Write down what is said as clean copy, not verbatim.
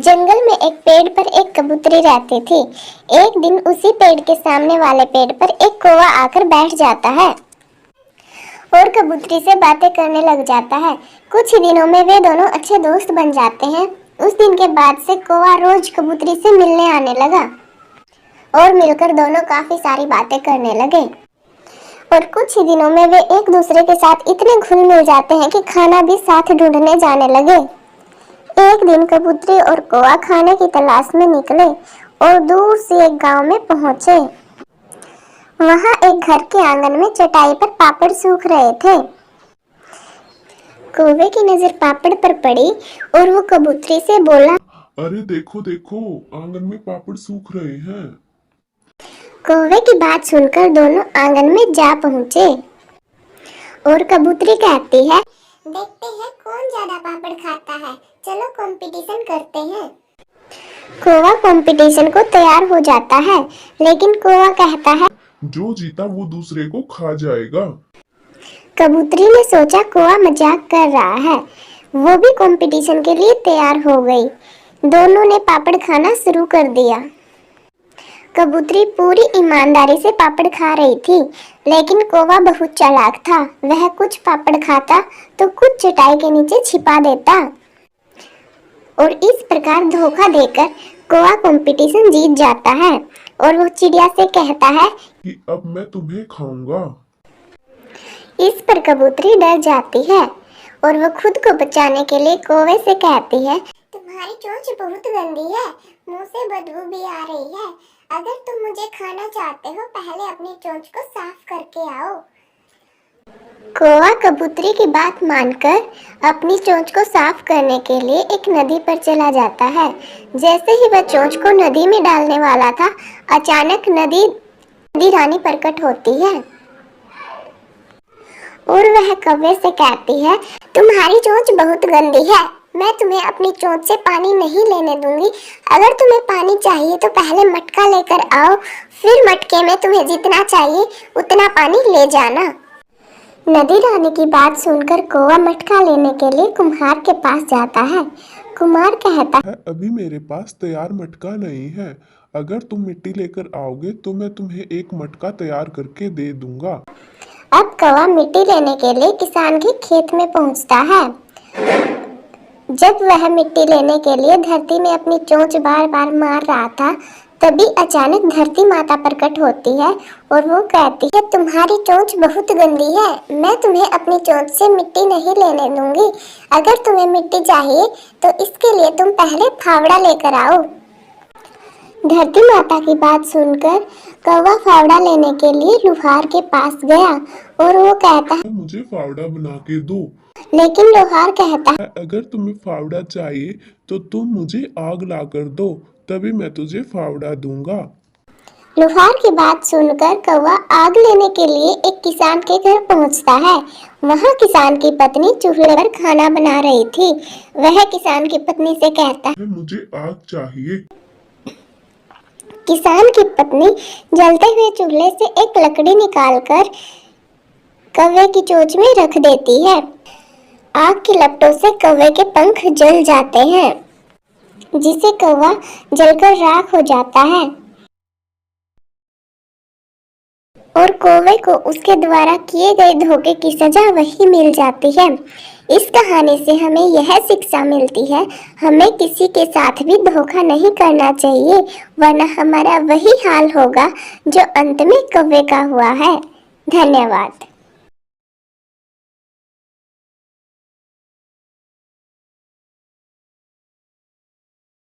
जंगल में एक पेड़ पर एक कबूतरी रहती थी। एक दिन उसी पेड़ के सामने वाले पेड़ पर एक कौवा आकर बैठ जाता है और कबूतरी से बातें करने लग जाता है। कुछ ही दिनों में वे दोनों अच्छे दोस्त बन जाते हैं। उस दिन के बाद से कौवा रोज कबूतरी से मिलने आने लगा और मिलकर दोनों काफी सारी बातें करने लगे। और कुछ ही दिनों में वे एक दूसरे के साथ इतने घुल मिल जाते हैं कि खाना भी साथ ढूंढने जाने लगे। एक दिन कबूतरी और कौवा खाने की तलाश में निकले और दूर से एक गांव में पहुंचे। वहां एक घर के आंगन में चटाई पर पापड़ सूख रहे थे। कौवे की नजर पापड़ पर पड़ी और वो कबूतरी से बोला, अरे देखो देखो, आंगन में पापड़ सूख रहे हैं। कौवे की बात सुनकर दोनों आंगन में जा पहुंचे और कबूतरी कहती है, देखते हैं कौन ज्यादा पापड़ खाता है, चलो कंपटीशन करते हैं। कौवा कंपटीशन को तैयार हो जाता है, लेकिन कौवा कहता है, जो जीता वो दूसरे को खा जाएगा। कबूतरी ने सोचा कौवा मजाक कर रहा है। वो भी कंपटीशन के लिए तैयार हो गई। दोनों ने पापड़ खाना शुरू कर दिया। कबूतरी पूरी ईमानदारी से पापड़ खा रही थी, लेकिन कौवा बहुत चालाक था। वह कुछ पापड़ खाता तो कुछ चटाई के नीचे छिपा देता और इस प्रकार धोखा देकर कौवा कंपटीशन जीत जाता है और वो चिड़िया से कहता है कि अब मैं तुम्हें खाऊंगा। इस पर कबूतरी डर जाती है और वो खुद को बचाने के लिए कौवे से कहती है, तुम्हारी चोंच बहुत गंदी है, मुंह से बदबू भी आ रही है। अगर तुम मुझे खाना चाहते हो, पहले अपनी चोंच को साफ करके आओ। कौवा कबूतरी की बात मानकर अपनी चोंच को साफ करने के लिए एक नदी पर चला जाता है। जैसे ही वह चोंच को नदी में डालने वाला था, अचानक नदी रानी प्रकट होती है और वह कौवे से कहती है, तुम्हारी चोंच बहुत गंदी है, मैं तुम्हें अपनी चोंच से पानी नहीं लेने दूंगी। अगर तुम्हें पानी चाहिए तो पहले मटका लेकर आओ, फिर मटके में तुम्हें जितना चाहिए उतना पानी ले जाना। नदी रानी की बात सुनकर कौवा मटका लेने के लिए कुम्हार के पास जाता है। कुम्हार कहता है, अभी मेरे पास तैयार मटका नहीं है। अगर तुम मिट्टी लेकर आओगे तो मैं तुम्हें एक मटका तैयार करके दे दूंगा। अब कौवा मिट्टी लेने के लिए किसान के खेत में पहुंचता है। जब वह मिट्टी लेने के लिए धरती में अपनी चोंच बार बार मार रहा था, तभी अचानक धरती माता प्रकट होती है और वो कहती है, तुम्हारी चोंच बहुत गंदी है, मैं तुम्हें अपनी चोंच से मिट्टी नहीं लेने दूंगी। अगर तुम्हें मिट्टी चाहिए तो इसके लिए तुम पहले फावड़ा लेकर आओ। धरती माता की बात सुनकर कौवा फावड़ा लेने के लिए लोहार के पास गया और वो कहता है, मुझे फावड़ा बना के दो। लेकिन लोहार कहता है, अगर तुम्हें फावड़ा चाहिए तो तुम मुझे आग ला कर दो, तभी मैं तुझे फावड़ा दूंगा। लोहार की बात सुनकर कौवा आग लेने के लिए एक किसान के घर पहुंचता है। वहां किसान की पत्नी चूल्हे पर खाना बना रही थी। वह किसान की पत्नी से कहता है, मुझे आग चाहिए। किसान की पत्नी जलते हुए चूल्हे से एक लकड़ी निकालकर कौवे की चोंच में रख देती है। आग की लपटों से कौवे के पंख जल जाते हैं, जिससे कौवा जलकर राख हो जाता है और कौवे को उसके द्वारा किए गए धोखे की सजा वही मिल जाती है। इस कहानी से हमें यह शिक्षा मिलती है, हमें किसी के साथ भी धोखा नहीं करना चाहिए, वरना हमारा वही हाल होगा जो अंत में कौवे का हुआ है। धन्यवाद।